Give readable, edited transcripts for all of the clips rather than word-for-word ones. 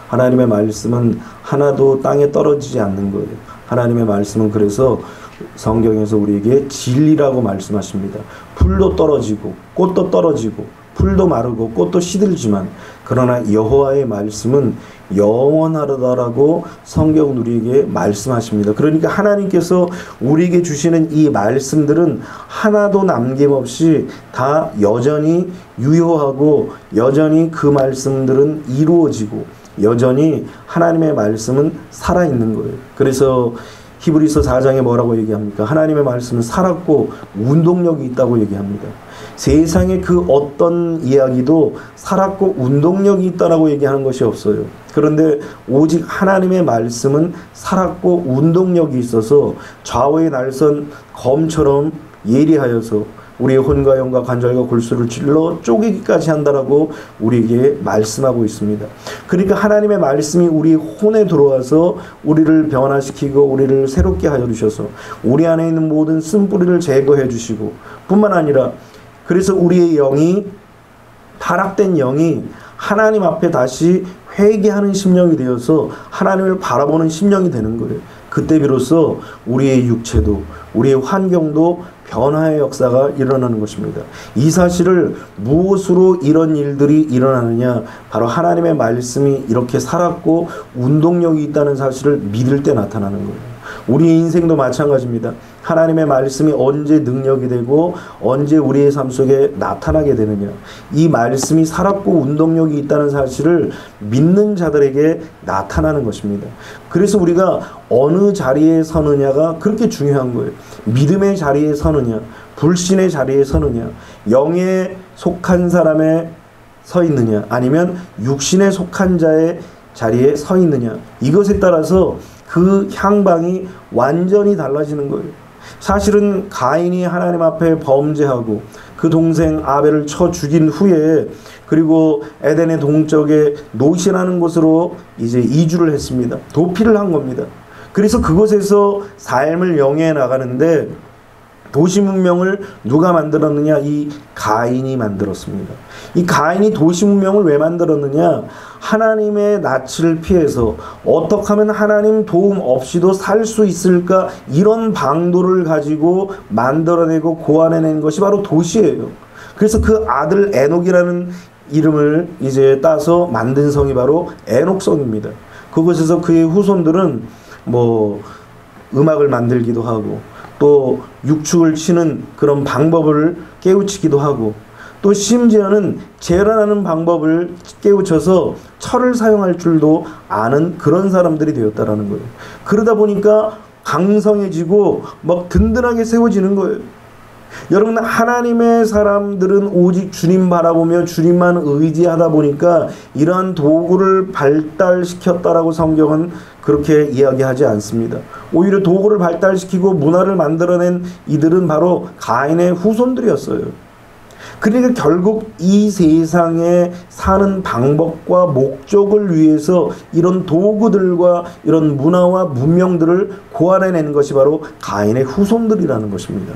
하나님의 말씀은 하나도 땅에 떨어지지 않는 거예요. 하나님의 말씀은 그래서 성경에서 우리에게 진리라고 말씀하십니다. 풀도 떨어지고 꽃도 떨어지고 풀도 마르고 꽃도 시들지만 그러나 여호와의 말씀은 영원하다라고 성경은 우리에게 말씀하십니다. 그러니까 하나님께서 우리에게 주시는 이 말씀들은 하나도 남김없이 다 여전히 유효하고 여전히 그 말씀들은 이루어지고 여전히 하나님의 말씀은 살아있는 거예요. 그래서 히브리서 4장에 뭐라고 얘기합니까? 하나님의 말씀은 살았고 운동력이 있다고 얘기합니다. 세상의 그 어떤 이야기도 살았고 운동력이 있다라고 얘기하는 것이 없어요. 그런데 오직 하나님의 말씀은 살았고 운동력이 있어서 좌우의 날선 검처럼 예리하여서 우리의 혼과 영과 관절과 골수를 찔러 쪼개기까지 한다라고 우리에게 말씀하고 있습니다. 그러니까 하나님의 말씀이 우리 혼에 들어와서 우리를 변화시키고 우리를 새롭게 하여 주셔서 우리 안에 있는 모든 쓴뿌리를 제거해 주시고 뿐만 아니라 그래서 우리의 영이 타락된 영이 하나님 앞에 다시 회개하는 심령이 되어서 하나님을 바라보는 심령이 되는 거예요. 그때 비로소 우리의 육체도 우리의 환경도 변화의 역사가 일어나는 것입니다. 이 사실을 무엇으로 이런 일들이 일어나느냐? 바로 하나님의 말씀이 이렇게 살았고 운동력이 있다는 사실을 믿을 때 나타나는 거예요. 우리의 인생도 마찬가지입니다. 하나님의 말씀이 언제 능력이 되고 언제 우리의 삶 속에 나타나게 되느냐. 이 말씀이 살았고 운동력이 있다는 사실을 믿는 자들에게 나타나는 것입니다. 그래서 우리가 어느 자리에 서느냐가 그렇게 중요한 거예요. 믿음의 자리에 서느냐, 불신의 자리에 서느냐, 영에 속한 사람에 서 있느냐, 아니면 육신에 속한 자의 자리에 서 있느냐. 이것에 따라서 그 향방이 완전히 달라지는 거예요. 사실은 가인이 하나님 앞에 범죄하고 그 동생 아벨을 쳐 죽인 후에 그리고 에덴의 동쪽에 노시라는 곳으로 이제 이주를 했습니다. 도피를 한 겁니다. 그래서 그곳에서 삶을 영위해 나가는데 도시 문명을 누가 만들었느냐? 이 가인이 만들었습니다. 이 가인이 도시 문명을 왜 만들었느냐? 하나님의 낯을 피해서 어떻게 하면 하나님 도움 없이도 살 수 있을까? 이런 방도를 가지고 만들어내고 고안해낸 것이 바로 도시예요. 그래서 그 아들 에녹이라는 이름을 이제 따서 만든 성이 바로 에녹성입니다. 그곳에서 그의 후손들은 뭐 음악을 만들기도 하고 또 육축을 치는 그런 방법을 깨우치기도 하고 또 심지어는 재련하는 방법을 깨우쳐서 철을 사용할 줄도 아는 그런 사람들이 되었다라는 거예요. 그러다 보니까 강성해지고 막 든든하게 세워지는 거예요. 여러분, 하나님의 사람들은 오직 주님 바라보며 주님만 의지하다 보니까 이러한 도구를 발달시켰다라고 성경은 그렇게 이야기하지 않습니다. 오히려 도구를 발달시키고 문화를 만들어낸 이들은 바로 가인의 후손들이었어요. 그러니까 결국 이 세상에 사는 방법과 목적을 위해서 이런 도구들과 이런 문화와 문명들을 고안해낸 것이 바로 가인의 후손들이라는 것입니다.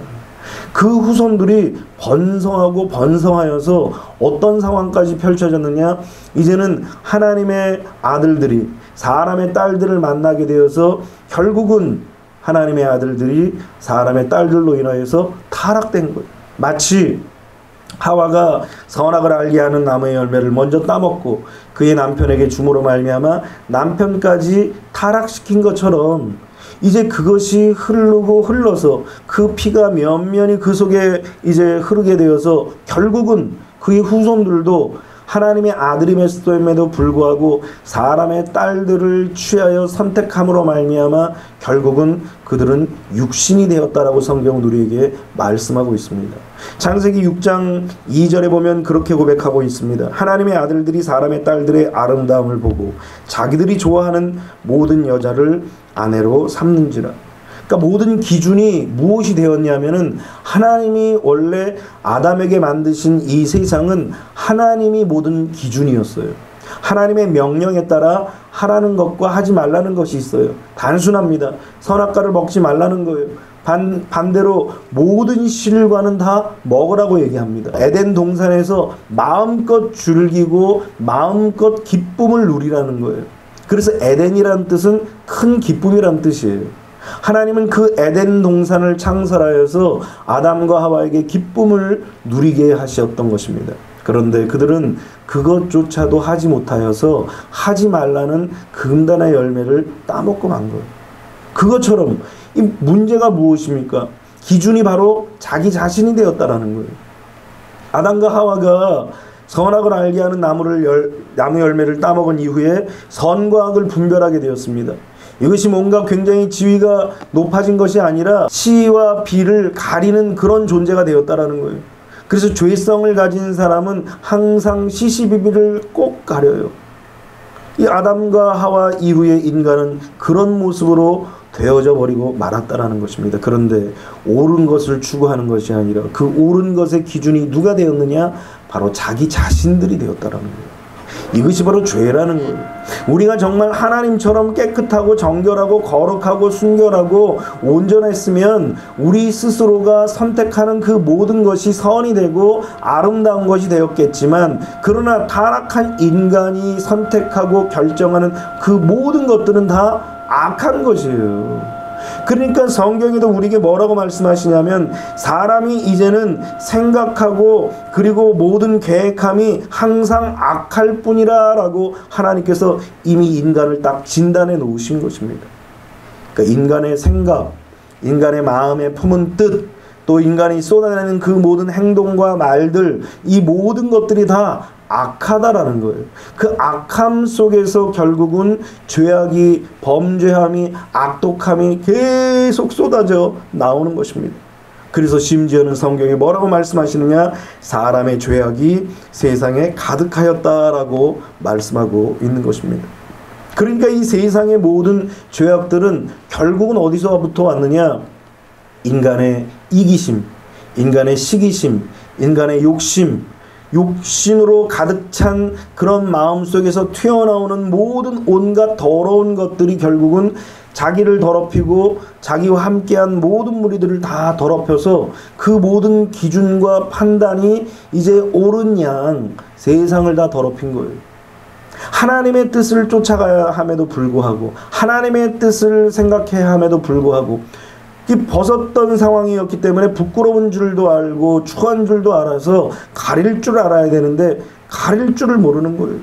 그 후손들이 번성하고 번성하여서 어떤 상황까지 펼쳐졌느냐? 이제는 하나님의 아들들이 사람의 딸들을 만나게 되어서 결국은 하나님의 아들들이 사람의 딸들로 인하여서 타락된 거예요. 마치 하와가 선악을 알게 하는 나무의 열매를 먼저 따먹고 그의 남편에게 줌으로 말미암아 남편까지 타락시킨 것처럼 이제 그것이 흐르고 흘러서 그 피가 면면이 그 속에 이제 흐르게 되어서 결국은 그의 후손들도 하나님의 아들임에도 불구하고 사람의 딸들을 취하여 선택함으로 말미암아 결국은 그들은 육신이 되었다라고 성경은 우리에게 말씀하고 있습니다. 창세기 6장 2절에 보면 그렇게 고백하고 있습니다. 하나님의 아들들이 사람의 딸들의 아름다움을 보고 자기들이 좋아하는 모든 여자를 아내로 삼는지라. 그러니까 모든 기준이 무엇이 되었냐면은 하나님이 원래 아담에게 만드신 이 세상은 하나님이 모든 기준이었어요. 하나님의 명령에 따라 하라는 것과 하지 말라는 것이 있어요. 단순합니다. 선악과를 먹지 말라는 거예요. 반대로 모든 실과는 다 먹으라고 얘기합니다. 에덴 동산에서 마음껏 즐기고 마음껏 기쁨을 누리라는 거예요. 그래서 에덴이란 뜻은 큰 기쁨이란 뜻이에요. 하나님은 그 에덴 동산을 창설하여서 아담과 하와에게 기쁨을 누리게 하셨던 것입니다. 그런데 그들은 그것조차도 하지 못하여서 하지 말라는 금단의 열매를 따먹고 만 거예요. 그것처럼 이 문제가 무엇입니까? 기준이 바로 자기 자신이 되었다라는 거예요. 아담과 하와가 선악을 알게 하는 나무 열매를 따먹은 이후에 선과 악을 분별하게 되었습니다. 이것이 뭔가 굉장히 지위가 높아진 것이 아니라 C와 B를 가리는 그런 존재가 되었다라는 거예요. 그래서 죄성을 가진 사람은 항상 CCBB를 꼭 가려요. 이 아담과 하와 이후에 인간은 그런 모습으로 되어져 버리고 말았다라는 것입니다. 그런데 옳은 것을 추구하는 것이 아니라 그 옳은 것의 기준이 누가 되었느냐? 바로 자기 자신들이 되었다라는 거예요. 이것이 바로 죄라는 거예요. 우리가 정말 하나님처럼 깨끗하고 정결하고 거룩하고 순결하고 온전했으면 우리 스스로가 선택하는 그 모든 것이 선이 되고 아름다운 것이 되었겠지만, 그러나 타락한 인간이 선택하고 결정하는 그 모든 것들은 다 악한 것이에요. 그러니까 성경에도 우리에게 뭐라고 말씀하시냐면, 사람이 이제는 생각하고 그리고 모든 계획함이 항상 악할 뿐이라 라고 하나님께서 이미 인간을 딱 진단해 놓으신 것입니다. 그러니까 인간의 생각, 인간의 마음에 품은 뜻, 또 인간이 쏟아내는 그 모든 행동과 말들, 이 모든 것들이 다 악하다라는 거예요. 그 악함 속에서 결국은 죄악이, 범죄함이, 악독함이 계속 쏟아져 나오는 것입니다. 그래서 심지어는 성경에 뭐라고 말씀하시느냐? 사람의 죄악이 세상에 가득하였다라고 말씀하고 있는 것입니다. 그러니까 이 세상의 모든 죄악들은 결국은 어디서부터 왔느냐? 인간의 이기심, 인간의 시기심, 인간의 욕심, 육신으로 가득 찬 그런 마음 속에서 튀어나오는 모든 온갖 더러운 것들이 결국은 자기를 더럽히고 자기와 함께한 모든 무리들을 다 더럽혀서 그 모든 기준과 판단이 이제 옳은 양 세상을 다 더럽힌 거예요. 하나님의 뜻을 쫓아가야 함에도 불구하고, 하나님의 뜻을 생각해야 함에도 불구하고 벗었던 상황이었기 때문에 부끄러운 줄도 알고 추한 줄도 알아서 가릴 줄 알아야 되는데 가릴 줄을 모르는 거예요.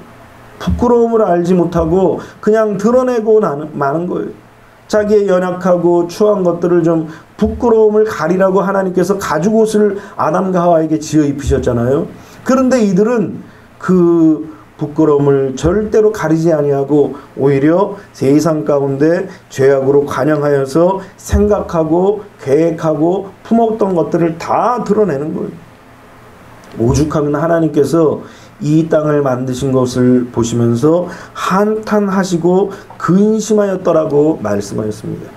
부끄러움을 알지 못하고 그냥 드러내고 마는 거예요. 자기의 연약하고 추한 것들을 좀 부끄러움을 가리라고 하나님께서 가죽옷을 아담과 하와에게 지어 입히셨잖아요. 그런데 이들은 그 부끄러움을 절대로 가리지 아니하고 오히려 세상 가운데 죄악으로 관영하여서 생각하고 계획하고 품었던 것들을 다 드러내는 거예요. 오죽하면 하나님께서 이 땅을 만드신 것을 보시면서 한탄하시고 근심하였더라고 말씀하셨습니다.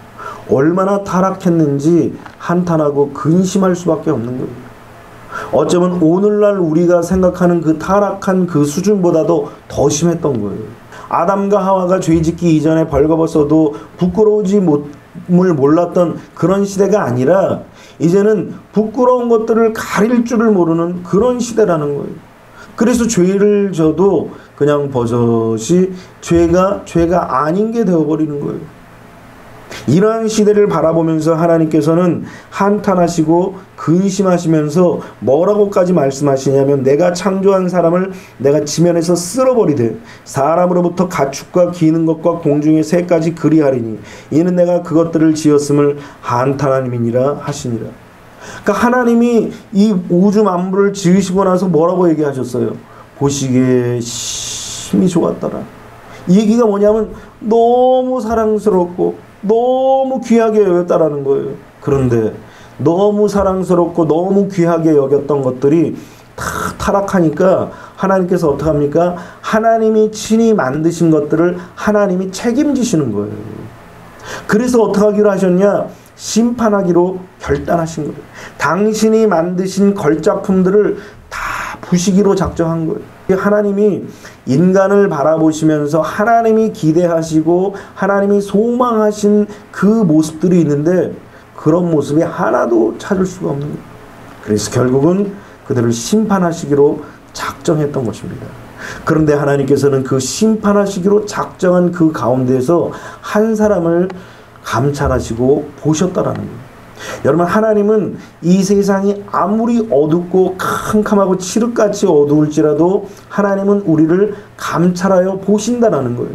얼마나 타락했는지 한탄하고 근심할 수밖에 없는 거예요. 어쩌면 오늘날 우리가 생각하는 그 타락한 그 수준보다도 더 심했던 거예요. 아담과 하와가 죄짓기 이전에 벌거벗어도 부끄러움을 몰랐던 그런 시대가 아니라 이제는 부끄러운 것들을 가릴 줄을 모르는 그런 시대라는 거예요. 그래서 죄를 져도 그냥 버젓이 죄가 아닌 게 되어버리는 거예요. 이러한 시대를 바라보면서 하나님께서는 한탄하시고 근심하시면서 뭐라고까지 말씀하시냐면, 내가 창조한 사람을 내가 지면에서 쓸어버리되 사람으로부터 가축과 기는 것과 공중의 새까지 그리하리니 이는 내가 그것들을 지었음을 한탄함이니라 하시니라. 그러니까 하나님이 이 우주 만물을 지으시고 나서 뭐라고 얘기하셨어요? 보시기에 심히 좋았더라. 이 얘기가 뭐냐면 너무 사랑스럽고 너무 귀하게 여겼다라는 거예요. 그런데 너무 사랑스럽고 너무 귀하게 여겼던 것들이 다 타락하니까 하나님께서 어떻게 합니까? 하나님이 친히 만드신 것들을 하나님이 책임지시는 거예요. 그래서 어떻게 하기로 하셨냐? 심판하기로 결단하신 거예요. 당신이 만드신 걸작품들을 다 부시기로 작정한 거예요. 하나님이 인간을 바라보시면서 하나님이 기대하시고 하나님이 소망하신 그 모습들이 있는데 그런 모습이 하나도 찾을 수가 없는 거예요. 그래서 결국은 그들을 심판하시기로 작정했던 것입니다. 그런데 하나님께서는 그 심판하시기로 작정한 그 가운데에서 한 사람을 감찰하시고 보셨다라는 거예요. 여러분, 하나님은 이 세상이 아무리 어둡고 캄캄하고 칠흑같이 어두울지라도 하나님은 우리를 감찰하여 보신다라는 거예요.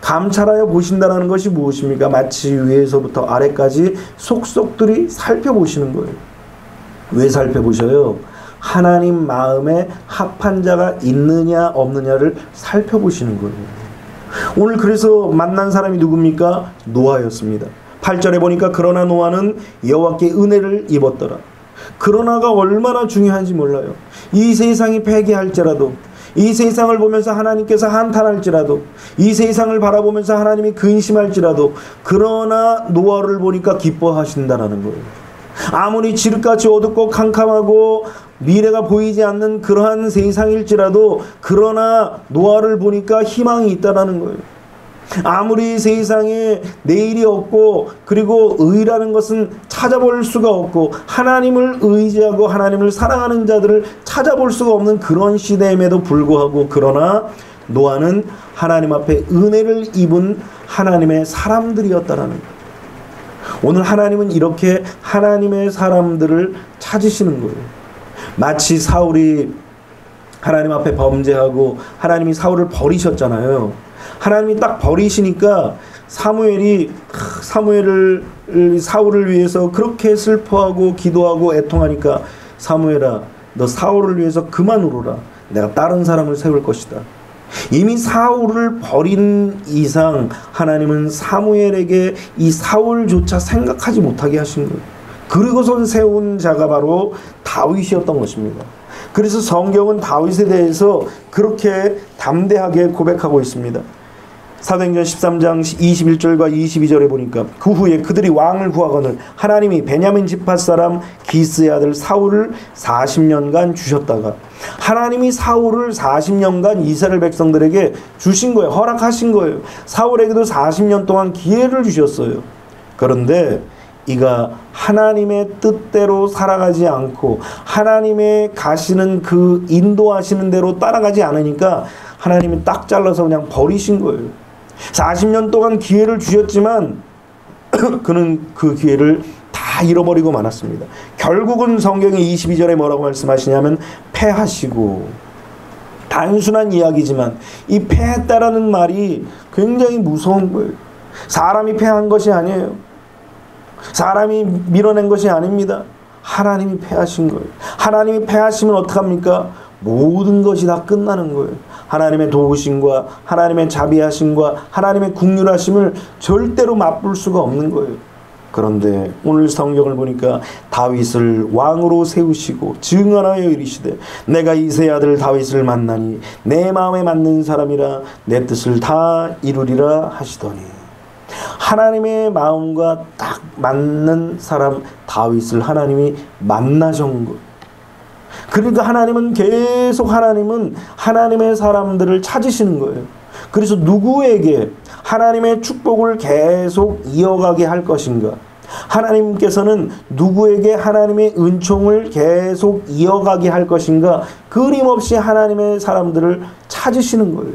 감찰하여 보신다라는 것이 무엇입니까? 마치 위에서부터 아래까지 속속들이 살펴보시는 거예요. 왜 살펴보셔요? 하나님 마음에 합한 자가 있느냐 없느냐를 살펴보시는 거예요. 오늘 그래서 만난 사람이 누굽니까? 노아였습니다. 8절에 보니까 그러나 노아는 여호와께 은혜를 입었더라. 그러나가 얼마나 중요한지 몰라요. 이 세상이 패괴할지라도, 이 세상을 보면서 하나님께서 한탄할지라도, 이 세상을 바라보면서 하나님이 근심할지라도, 그러나 노아를 보니까 기뻐하신다라는 거예요. 아무리 지륵같이 어둡고 캄캄하고 미래가 보이지 않는 그러한 세상일지라도, 그러나 노아를 보니까 희망이 있다라는 거예요. 아무리 세상에 내일이 없고, 그리고 의라는 것은 찾아볼 수가 없고, 하나님을 의지하고 하나님을 사랑하는 자들을 찾아볼 수가 없는 그런 시대임에도 불구하고, 그러나 노아는 하나님 앞에 은혜를 입은 하나님의 사람들이었다라는 거예요. 오늘 하나님은 이렇게 하나님의 사람들을 찾으시는 거예요. 마치 사울이 하나님 앞에 범죄하고 하나님이 사울을 버리셨잖아요. 하나님이 딱 버리시니까 사울을 위해서 그렇게 슬퍼하고 기도하고 애통하니까, 사무엘아, 너 사울을 위해서 그만 울어라. 내가 다른 사람을 세울 것이다. 이미 사울을 버린 이상 하나님은 사무엘에게 이 사울조차 생각하지 못하게 하신 거예요. 그리고선 세운 자가 바로 다윗이었던 것입니다. 그래서 성경은 다윗에 대해서 그렇게 담대하게 고백하고 있습니다. 사도행전 13장 21절과 22절에 보니까 그 후에 그들이 왕을 구하거늘 하나님이 베냐민 지파 사람 기스의 아들 사울을 40년간 주셨다가, 하나님이 사울을 40년간 이스라엘 백성들에게 주신 거예요. 허락하신 거예요. 사울에게도 40년 동안 기회를 주셨어요. 그런데 이가 하나님의 뜻대로 살아가지 않고 하나님의 가시는 그 인도하시는 대로 따라가지 않으니까 하나님이 딱 잘라서 그냥 버리신 거예요. 40년 동안 기회를 주셨지만 그는 그 기회를 다 잃어버리고 말았습니다. 결국은 성경이 22절에 뭐라고 말씀하시냐면 패하시고, 단순한 이야기지만 이 패했다라는 말이 굉장히 무서운 거예요. 사람이 패한 것이 아니에요. 사람이 밀어낸 것이 아닙니다. 하나님이 패하신 거예요. 하나님이 패하시면 어떡합니까? 모든 것이 다 끝나는 거예요. 하나님의 도우심과 하나님의 자비하심과 하나님의 긍휼하심을 절대로 맛볼 수가 없는 거예요. 그런데 오늘 성경을 보니까 다윗을 왕으로 세우시고 증언하여 이르시되 내가 이새의 아들 다윗을 만나니 내 마음에 맞는 사람이라 내 뜻을 다 이루리라 하시더니, 하나님의 마음과 딱 맞는 사람 다윗을 하나님이 만나신 것. 그러니까 하나님은 계속 하나님의 사람들을 찾으시는 거예요. 그래서 누구에게 하나님의 축복을 계속 이어가게 할 것인가? 하나님께서는 누구에게 하나님의 은총을 계속 이어가게 할 것인가? 끊임없이 하나님의 사람들을 찾으시는 거예요.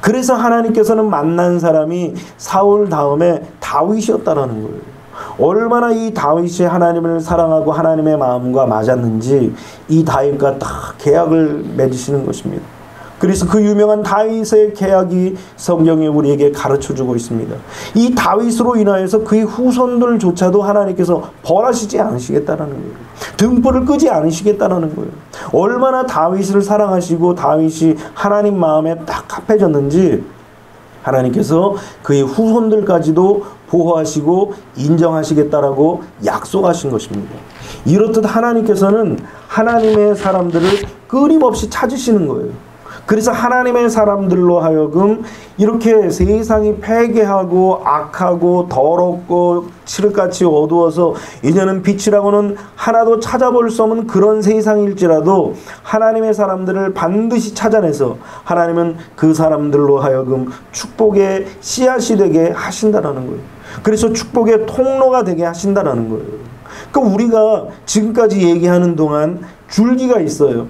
그래서 하나님께서는 만난 사람이 사울 다음에 다윗이었다라는 거예요. 얼마나 이 다윗이 하나님을 사랑하고 하나님의 마음과 맞았는지 이 다윗과 딱 계약을 맺으시는 것입니다. 그래서 그 유명한 다윗의 계약이 성경에 우리에게 가르쳐주고 있습니다. 이 다윗으로 인하여서 그의 후손들조차도 하나님께서 벌하시지 않으시겠다는 거예요. 등불을 끄지 않으시겠다는 거예요. 얼마나 다윗을 사랑하시고 다윗이 하나님 마음에 딱 합해졌는지 하나님께서 그의 후손들까지도 보호하시고 인정하시겠다라고 약속하신 것입니다. 이렇듯 하나님께서는 하나님의 사람들을 끊임없이 찾으시는 거예요. 그래서 하나님의 사람들로 하여금 이렇게 세상이 패괴하고 악하고 더럽고 칠흑같이 어두워서 이제는 빛이라고는 하나도 찾아볼 수 없는 그런 세상일지라도 하나님의 사람들을 반드시 찾아내서 하나님은 그 사람들로 하여금 축복의 씨앗이 되게 하신다라는 거예요. 그래서 축복의 통로가 되게 하신다라는 거예요. 그러니까 우리가 지금까지 얘기하는 동안 줄기가 있어요.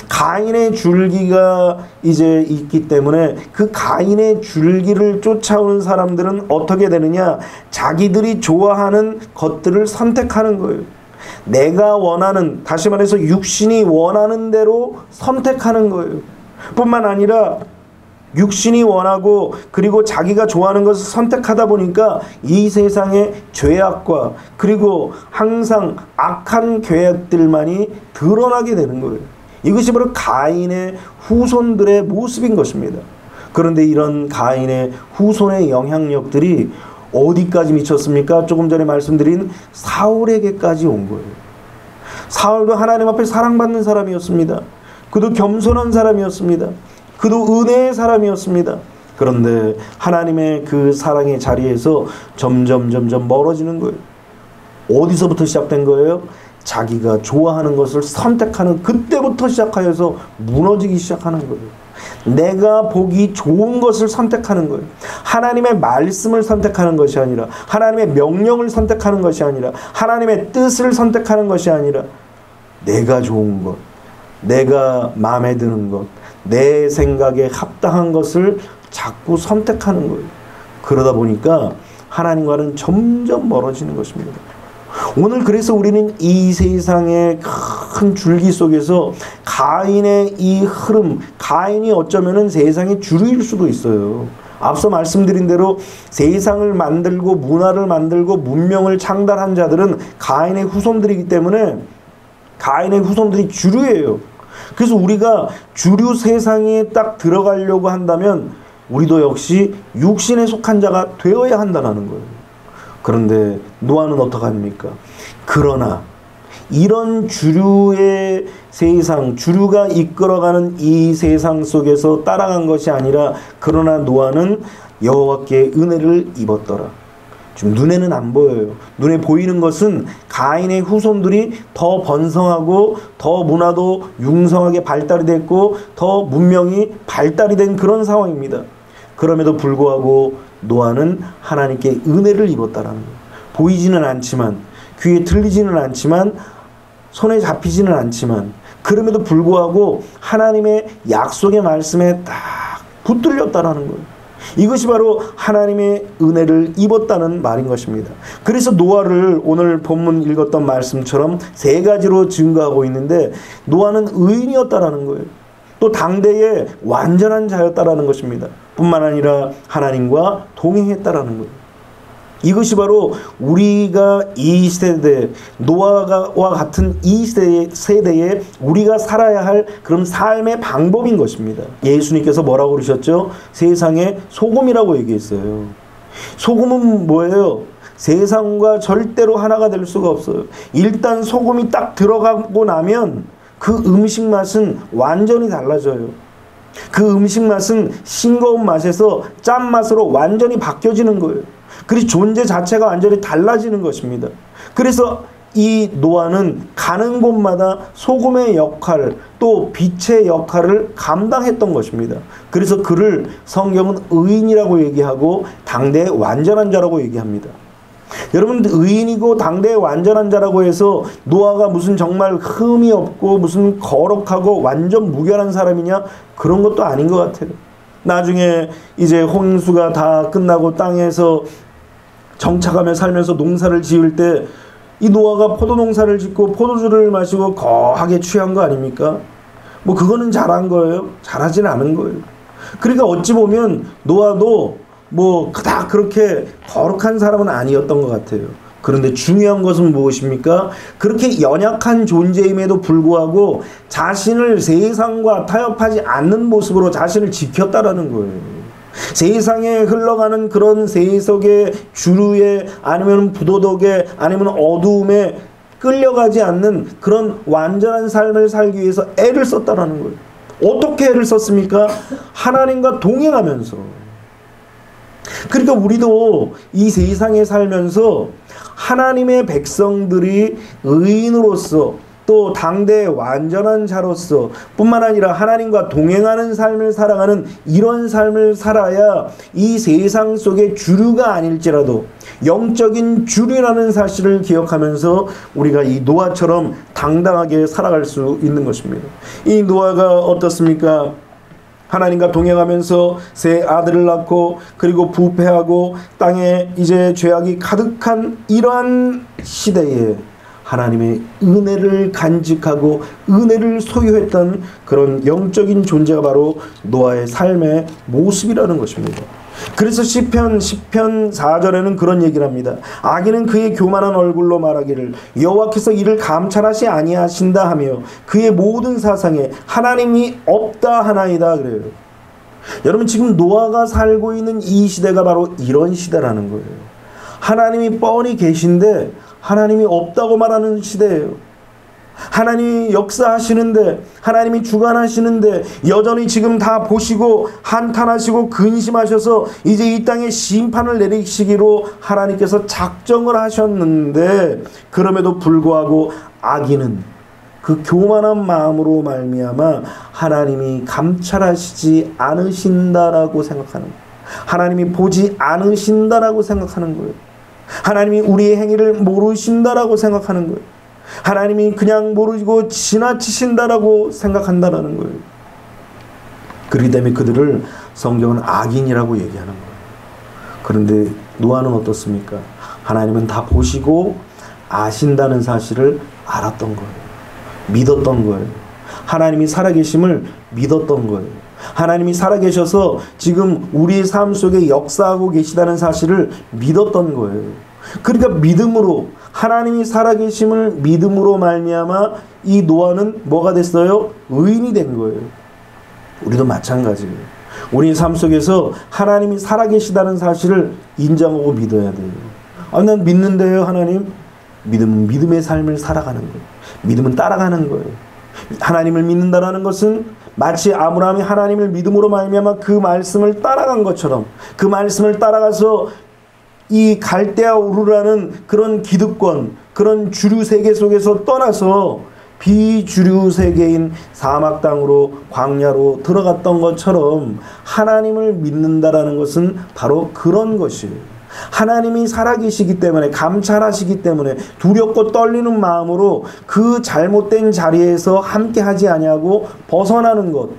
가인의 줄기가 이제 있기 때문에 그 가인의 줄기를 쫓아오는 사람들은 어떻게 되느냐? 자기들이 좋아하는 것들을 선택하는 거예요. 내가 원하는, 다시 말해서 육신이 원하는 대로 선택하는 거예요. 뿐만 아니라 육신이 원하고 그리고 자기가 좋아하는 것을 선택하다 보니까 이 세상의 죄악과 그리고 항상 악한 계획들만이 드러나게 되는 거예요. 이것이 바로 가인의 후손들의 모습인 것입니다. 그런데 이런 가인의 후손의 영향력들이 어디까지 미쳤습니까? 조금 전에 말씀드린 사울에게까지 온 거예요. 사울도 하나님 앞에 사랑받는 사람이었습니다. 그도 겸손한 사람이었습니다. 그도 은혜의 사람이었습니다. 그런데 하나님의 그 사랑의 자리에서 점점 멀어지는 거예요. 어디서부터 시작된 거예요? 자기가 좋아하는 것을 선택하는 그때부터 시작하여서 무너지기 시작하는 거예요. 내가 보기 좋은 것을 선택하는 거예요. 하나님의 말씀을 선택하는 것이 아니라, 하나님의 명령을 선택하는 것이 아니라, 하나님의 뜻을 선택하는 것이 아니라, 내가 좋은 것, 내가 마음에 드는 것, 내 생각에 합당한 것을 자꾸 선택하는 거예요. 그러다 보니까 하나님과는 점점 멀어지는 것입니다. 오늘 그래서 우리는 이 세상의 큰 줄기 속에서 가인의 이 흐름, 가인이 어쩌면은 세상의 주류일 수도 있어요. 앞서 말씀드린 대로 세상을 만들고 문화를 만들고 문명을 창달한 자들은 가인의 후손들이기 때문에 가인의 후손들이 주류예요. 그래서 우리가 주류 세상에 딱 들어가려고 한다면 우리도 역시 육신에 속한 자가 되어야 한다는 거예요. 그런데 노아는 어떡합니까? 그러나 이런 주류의 세상, 주류가 이끌어가는 이 세상 속에서 따라간 것이 아니라, 그러나 노아는 여호와께 은혜를 입었더라. 지금 눈에는 안 보여요. 눈에 보이는 것은 가인의 후손들이 더 번성하고 더 문화도 융성하게 발달이 됐고 더 문명이 발달이 된 그런 상황입니다. 그럼에도 불구하고 노아는 하나님께 은혜를 입었다라는 거예요. 보이지는 않지만, 귀에 들리지는 않지만, 손에 잡히지는 않지만, 그럼에도 불구하고 하나님의 약속의 말씀에 딱 붙들렸다라는 거예요. 이것이 바로 하나님의 은혜를 입었다는 말인 것입니다. 그래서 노아를 오늘 본문 읽었던 말씀처럼 세 가지로 증거하고 있는데, 노아는 의인이었다라는 거예요. 또 당대에 완전한 자였다라는 것입니다. 뿐만 아니라 하나님과 동행했다라는 거예요. 이것이 바로 우리가 이 세대, 노아와 같은 이 세대에 우리가 살아야 할 그런 삶의 방법인 것입니다. 예수님께서 뭐라고 그러셨죠? 세상의 소금이라고 얘기했어요. 소금은 뭐예요? 세상과 절대로 하나가 될 수가 없어요. 일단 소금이 딱 들어가고 나면 그 음식 맛은 완전히 달라져요. 그 음식 맛은 싱거운 맛에서 짠맛으로 완전히 바뀌어지는 거예요. 그래서 존재 자체가 완전히 달라지는 것입니다. 그래서 이 노아는 가는 곳마다 소금의 역할, 또 빛의 역할을 감당했던 것입니다. 그래서 그를 성경은 의인이라고 얘기하고 당대의 완전한 자라고 얘기합니다. 여러분, 의인이고 당대의 완전한 자라고 해서 노아가 무슨 정말 흠이 없고 무슨 거룩하고 완전 무결한 사람이냐? 그런 것도 아닌 것 같아요. 나중에 이제 홍수가 다 끝나고 땅에서 정착하며 살면서 농사를 지을 때 이 노아가 포도 농사를 짓고 포도주를 마시고 거하게 취한 거 아닙니까? 뭐 그거는 잘한 거예요? 잘하지는 않은 거예요. 그러니까 어찌 보면 노아도 뭐 그닥 그렇게 거룩한 사람은 아니었던 것 같아요. 그런데 중요한 것은 무엇입니까? 그렇게 연약한 존재임에도 불구하고 자신을 세상과 타협하지 않는 모습으로 자신을 지켰다라는 거예요. 세상에 흘러가는 그런 세속의 주류에 아니면 부도덕에 아니면 어두움에 끌려가지 않는 그런 완전한 삶을 살기 위해서 애를 썼다라는 거예요. 어떻게 애를 썼습니까? 하나님과 동행하면서. 그러니까 우리도 이 세상에 살면서 하나님의 백성들이 의인으로서 또 당대의 완전한 자로서 뿐만 아니라 하나님과 동행하는 삶을 살아가는 이런 삶을 살아야 이 세상 속의 주류가 아닐지라도 영적인 주류라는 사실을 기억하면서 우리가 이 노아처럼 당당하게 살아갈 수 있는 것입니다. 이 노아가 어떻습니까? 하나님과 동행하면서 세 아들을 낳고 그리고 부패하고 땅에 이제 죄악이 가득한 이러한 시대에 하나님의 은혜를 간직하고 은혜를 소유했던 그런 영적인 존재가 바로 노아의 삶의 모습이라는 것입니다. 그래서 시편 4절에는 그런 얘기를 합니다. 악인은 그의 교만한 얼굴로 말하기를 여호와께서 이를 감찰하시 아니하신다 하며 그의 모든 사상에 하나님이 없다 하나이다 그래요. 여러분, 지금 노아가 살고 있는 이 시대가 바로 이런 시대라는 거예요. 하나님이 뻔히 계신데 하나님이 없다고 말하는 시대예요. 하나님이 역사하시는데, 하나님이 주관하시는데 여전히 지금 다 보시고 한탄하시고 근심하셔서 이제 이 땅에 심판을 내리시기로 하나님께서 작정을 하셨는데, 그럼에도 불구하고 악인은 그 교만한 마음으로 말미암아 하나님이 감찰하시지 않으신다라고 생각하는 거예요. 하나님이 보지 않으신다라고 생각하는 거예요. 하나님이 우리의 행위를 모르신다라고 생각하는 거예요. 하나님이 그냥 모르고 지나치신다라고 생각한다라는 거예요. 그렇기 때문에 그들을 성경은 악인이라고 얘기하는 거예요. 그런데 노아는 어떻습니까? 하나님은 다 보시고 아신다는 사실을 알았던 거예요. 믿었던 거예요. 하나님이 살아계심을 믿었던 거예요. 하나님이 살아계셔서 지금 우리의 삶 속에 역사하고 계시다는 사실을 믿었던 거예요. 그러니까 믿음으로, 하나님이 살아계심을 믿음으로 말미암아 이 노아는 뭐가 됐어요? 의인이 된 거예요. 우리도 마찬가지예요. 우리의 삶 속에서 하나님이 살아계시다는 사실을 인정하고 믿어야 돼요. 난 믿는데요, 하나님. 믿음은 믿음의 삶을 살아가는 거예요. 믿음은 따라가는 거예요. 하나님을 믿는다라는 것은 마치 아브라함이 하나님을 믿음으로 말미암아 그 말씀을 따라간 것처럼, 그 말씀을 따라가서 이 갈대아 우르라는 그런 기득권, 그런 주류 세계 속에서 떠나서 비주류 세계인 사막 땅으로, 광야로 들어갔던 것처럼 하나님을 믿는다라는 것은 바로 그런 것이에요. 하나님이 살아계시기 때문에, 감찰하시기 때문에 두렵고 떨리는 마음으로 그 잘못된 자리에서 함께하지 아니하고 벗어나는 것.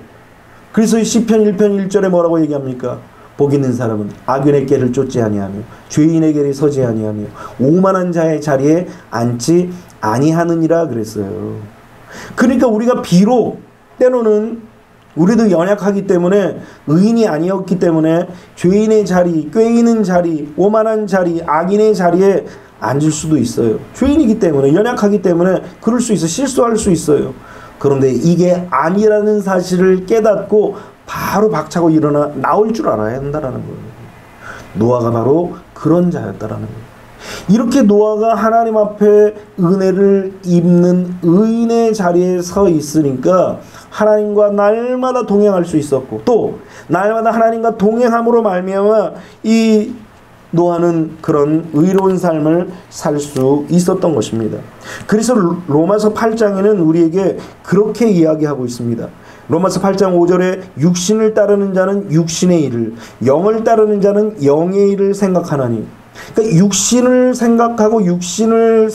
그래서 시편 1편 1절에 뭐라고 얘기합니까? 복 있는 사람은 악인의 길을 쫓지 아니하며 죄인의 길에 서지 아니하며 오만한 자의 자리에 앉지 아니하느니라 그랬어요. 그러니까 우리가 비록 때로는 우리도 연약하기 때문에, 의인이 아니었기 때문에 죄인의 자리, 꾀이는 자리, 오만한 자리, 악인의 자리에 앉을 수도 있어요. 죄인이기 때문에, 연약하기 때문에 그럴 수 있어요. 실수할 수 있어요. 그런데 이게 아니라는 사실을 깨닫고 바로 박차고 일어나 나올 줄 알아야 한다는 거예요. 노아가 바로 그런 자였다라는 거예요. 이렇게 노아가 하나님 앞에 은혜를 입는 의인의 자리에 서 있으니까 하나님과 날마다 동행할 수 있었고, 또 날마다 하나님과 동행함으로 말미암아 이 노아는 그런 의로운 삶을 살 수 있었던 것입니다. 그래서 로마서 8장에는 우리에게 그렇게 이야기하고 있습니다. 로마서 8장 5절에 육신을 따르는 자는 육신의 일을, 영을 따르는 자는 영의 일을 생각하나니. 그러니까 육신을 생각하고 육신을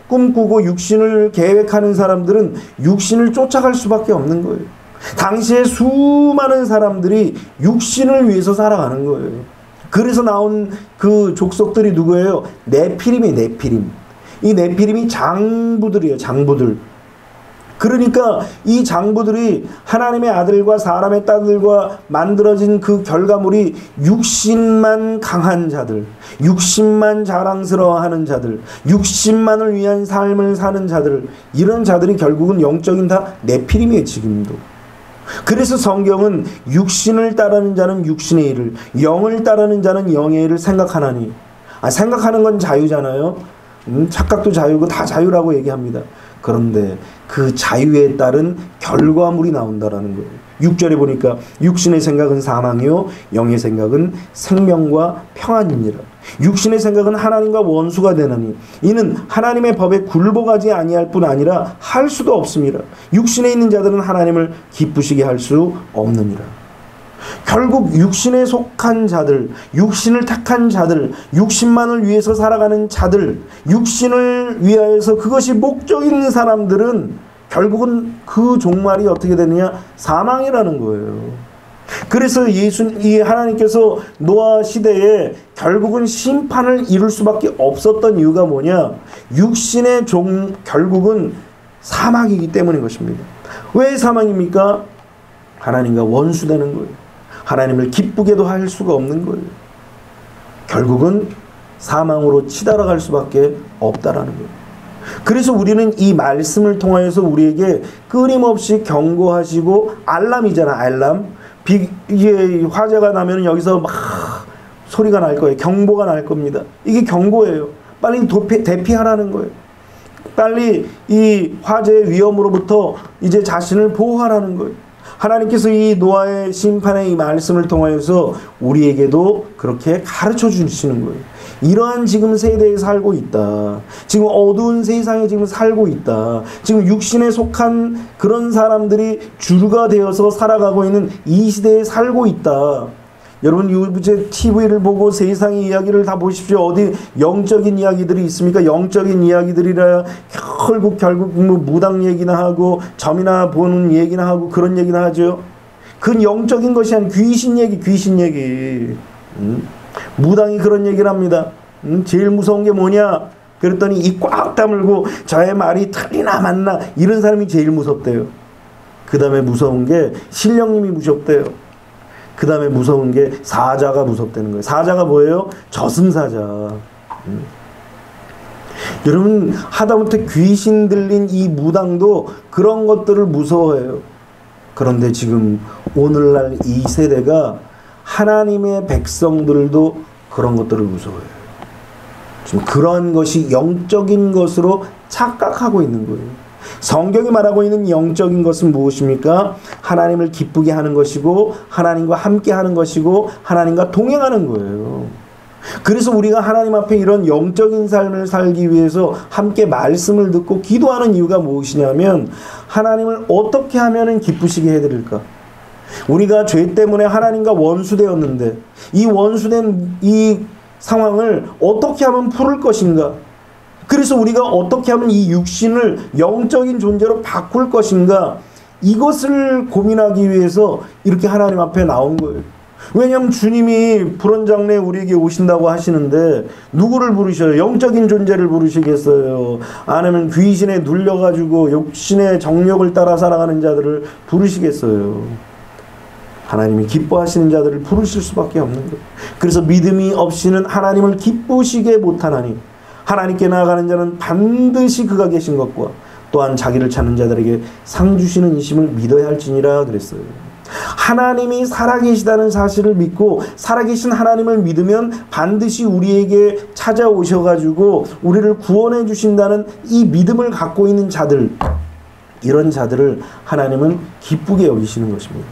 꿈꾸고 육신을 계획하는 사람들은 육신을 쫓아갈 수밖에 없는 거예요. 당시에 수많은 사람들이 육신을 위해서 살아가는 거예요. 그래서 나온 그 족속들이 누구예요? 네피림이에요. 네피림. 이 네피림이 장부들이에요. 장부들. 그러니까 이 장부들이 하나님의 아들과 사람의 딸들과 만들어진 그 결과물이 육신만 강한 자들, 육신만 자랑스러워하는 자들, 육신만을 위한 삶을 사는 자들, 이런 자들이 결국은 영적인 다 네피림이에요. 지금도. 그래서 성경은 육신을 따르는 자는 육신의 일을, 영을 따르는 자는 영의 일을 생각하나니. 생각하는 건 자유잖아요. 착각도 자유고 다 자유라고 얘기합니다. 그런데 그 자유에 따른 결과물이 나온다라는 거예요. 6절에 보니까 육신의 생각은 사망이요 영의 생각은 생명과 평안이니라. 육신의 생각은 하나님과 원수가 되나니 이는 하나님의 법에 굴복하지 아니할 뿐 아니라 할 수도 없습니다. 육신에 있는 자들은 하나님을 기쁘시게 할 수 없느니라. 결국 육신에 속한 자들, 육신을 택한 자들, 육신만을 위해서 살아가는 자들, 육신을 위하여서 그것이 목적인 사람들은 결국은 그 종말이 어떻게 되느냐? 사망이라는 거예요. 그래서 이 하나님께서 노아 시대에 결국은 심판을 이룰 수밖에 없었던 이유가 뭐냐? 육신의 결국은 사망이기 때문인 것입니다. 왜 사망입니까? 하나님과 원수되는 거예요. 하나님을 기쁘게도 할 수가 없는 거예요. 결국은 사망으로 치달아갈 수밖에 없다라는 거예요. 그래서 우리는 이 말씀을 통하여서 우리에게 끊임없이 경고하시고, 알람이잖아, 알람. 이게 화재가 나면 여기서 막 소리가 날 거예요. 경보가 날 겁니다. 이게 경고예요. 빨리 대피하라는 거예요. 빨리 이 화재의 위험으로부터 이제 자신을 보호하라는 거예요. 하나님께서 이 노아의 심판의 이 말씀을 통하여서 우리에게도 그렇게 가르쳐 주시는 거예요. 이러한 지금 세대에 살고 있다. 지금 어두운 세상에 지금 살고 있다. 지금 육신에 속한 그런 사람들이 주류가 되어서 살아가고 있는 이 시대에 살고 있다. 여러분 유부제 TV를 보고 세상의 이야기를 다 보십시오. 어디 영적인 이야기들이 있습니까? 영적인 이야기들이라 결국 뭐 무당 얘기나 하고 점이나 보는 얘기나 하고 그런 얘기나 하죠. 그건 영적인 것이 아닌 귀신 얘기. 무당이 그런 얘기를 합니다. 제일 무서운 게 뭐냐? 그랬더니 입 꽉 다물고 저의 말이 틀리나 맞나 이런 사람이 제일 무섭대요. 그 다음에 무서운 게 신령님이 무섭대요. 그 다음에 무서운 게 사자가 무섭다는 거예요. 사자가 뭐예요? 저승사자. 여러분 하다못해 귀신 들린 이 무당도 그런 것들을 무서워해요. 그런데 지금 오늘날 이 세대가 하나님의 백성들도 그런 것들을 무서워해요. 지금 그런 것이 영적인 것으로 착각하고 있는 거예요. 성경이 말하고 있는 영적인 것은 무엇입니까? 하나님을 기쁘게 하는 것이고 하나님과 함께 하는 것이고 하나님과 동행하는 거예요. 그래서 우리가 하나님 앞에 이런 영적인 삶을 살기 위해서 함께 말씀을 듣고 기도하는 이유가 무엇이냐면 하나님을 어떻게 하면 기쁘시게 해드릴까? 우리가 죄 때문에 하나님과 원수되었는데 이 원수된 이 상황을 어떻게 하면 풀을 것인가? 그래서 우리가 어떻게 하면 이 육신을 영적인 존재로 바꿀 것인가? 이것을 고민하기 위해서 이렇게 하나님 앞에 나온 거예요. 왜냐하면 주님이 불원장래에 우리에게 오신다고 하시는데 누구를 부르셔요? 영적인 존재를 부르시겠어요? 아니면 귀신에 눌려가지고 육신의 정욕을 따라 살아가는 자들을 부르시겠어요? 하나님이 기뻐하시는 자들을 부르실 수밖에 없는 거예요. 그래서 믿음이 없이는 하나님을 기쁘시게 못하나니 하나님께 나아가는 자는 반드시 그가 계신 것과 또한 자기를 찾는 자들에게 상 주시는 이심을 믿어야 할지니라 그랬어요. 하나님이 살아계시다는 사실을 믿고 살아계신 하나님을 믿으면 반드시 우리에게 찾아오셔가지고 우리를 구원해 주신다는 이 믿음을 갖고 있는 자들, 이런 자들을 하나님은 기쁘게 여기시는 것입니다.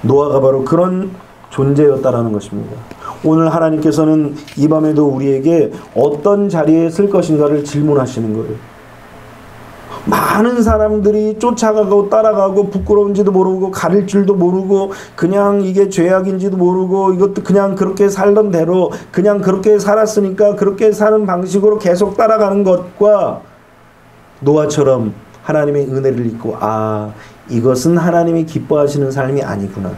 노아가 바로 그런 존재였다라는 것입니다. 오늘 하나님께서는 이 밤에도 우리에게 어떤 자리에 쓸 것인가를 질문하시는 거예요. 많은 사람들이 쫓아가고 따라가고 부끄러운지도 모르고 가릴 줄도 모르고 그냥 이게 죄악인지도 모르고 이것도 그냥 그렇게 살던 대로 그냥 그렇게 살았으니까 그렇게 사는 방식으로 계속 따라가는 것과 노아처럼 하나님의 은혜를 잊고 이것은 하나님이 기뻐하시는 삶이 아니구나.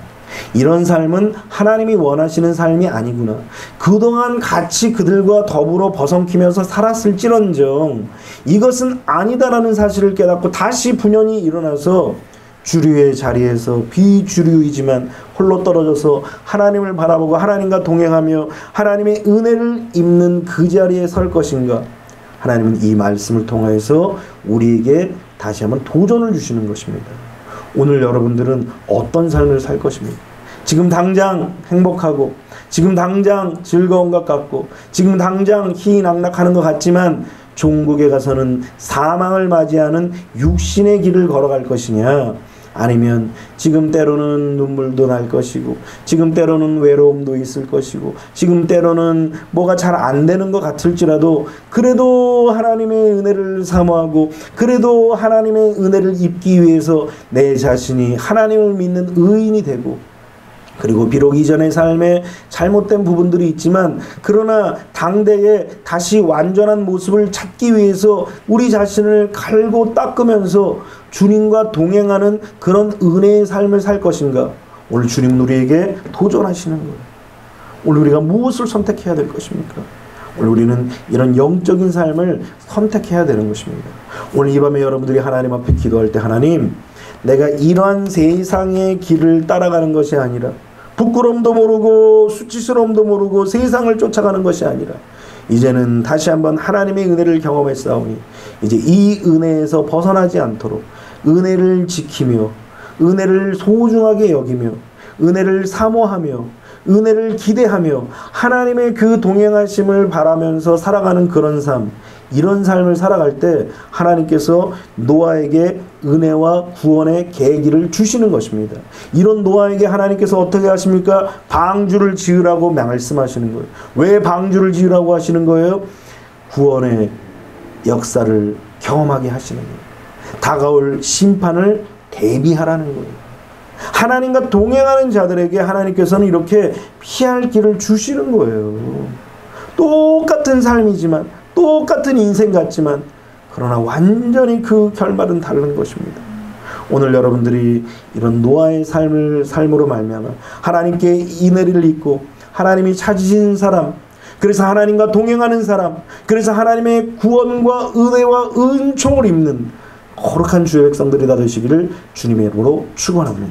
이런 삶은 하나님이 원하시는 삶이 아니구나. 그동안 같이 그들과 더불어 버성키면서 살았을지언정 이것은 아니다라는 사실을 깨닫고 다시 분연히 일어나서 주류의 자리에서 비주류이지만 홀로 떨어져서 하나님을 바라보고 하나님과 동행하며 하나님의 은혜를 입는 그 자리에 설 것인가? 하나님은 이 말씀을 통해서 우리에게 다시 한번 도전을 주시는 것입니다. 오늘 여러분들은 어떤 삶을 살 것입니까? 지금 당장 행복하고 지금 당장 즐거운 것 같고 지금 당장 희낙락하는 것 같지만 종국에 가서는 사망을 맞이하는 육신의 길을 걸어갈 것이냐, 아니면 지금 때로는 눈물도 날 것이고, 지금 때로는 외로움도 있을 것이고, 지금 때로는 뭐가 잘 안 되는 것 같을지라도 그래도 하나님의 은혜를 사모하고, 그래도 하나님의 은혜를 입기 위해서 내 자신이 하나님을 믿는 의인이 되고, 그리고 비록 이전의 삶에 잘못된 부분들이 있지만 그러나 당대에 다시 완전한 모습을 찾기 위해서 우리 자신을 갈고 닦으면서 주님과 동행하는 그런 은혜의 삶을 살 것인가? 오늘 주님 우리에게 도전하시는 거예요. 오늘 우리가 무엇을 선택해야 될 것입니까? 오늘 우리는 이런 영적인 삶을 선택해야 되는 것입니다. 오늘 이 밤에 여러분들이 하나님 앞에 기도할 때, 하나님, 내가 이러한 세상의 길을 따라가는 것이 아니라, 부끄러움도 모르고 수치스러움도 모르고 세상을 쫓아가는 것이 아니라, 이제는 다시 한번 하나님의 은혜를 경험했사오니 이제 이 은혜에서 벗어나지 않도록 은혜를 지키며, 은혜를 소중하게 여기며, 은혜를 사모하며, 은혜를 기대하며 하나님의 그 동행하심을 바라면서 살아가는 그런 삶, 이런 삶을 살아갈 때 하나님께서 노아에게 은혜와 구원의 계기를 주시는 것입니다. 이런 노아에게 하나님께서 어떻게 하십니까? 방주를 지으라고 말씀하시는 거예요. 왜 방주를 지으라고 하시는 거예요? 구원의 역사를 경험하게 하시는 거예요. 다가올 심판을 대비하라는 거예요. 하나님과 동행하는 자들에게 하나님께서는 이렇게 피할 길을 주시는 거예요. 똑같은 삶이지만, 똑같은 인생 같지만, 그러나 완전히 그 결말은 다른 것입니다. 오늘 여러분들이 이런 노아의 삶으로 말미암아 하나님께 인애를 잊고 하나님이 찾으신 사람, 그래서 하나님과 동행하는 사람, 그래서 하나님의 구원과 은혜와 은총을 입는 거룩한 주의 백성들이 다 되시기를 주님의 이름으로 축원합니다.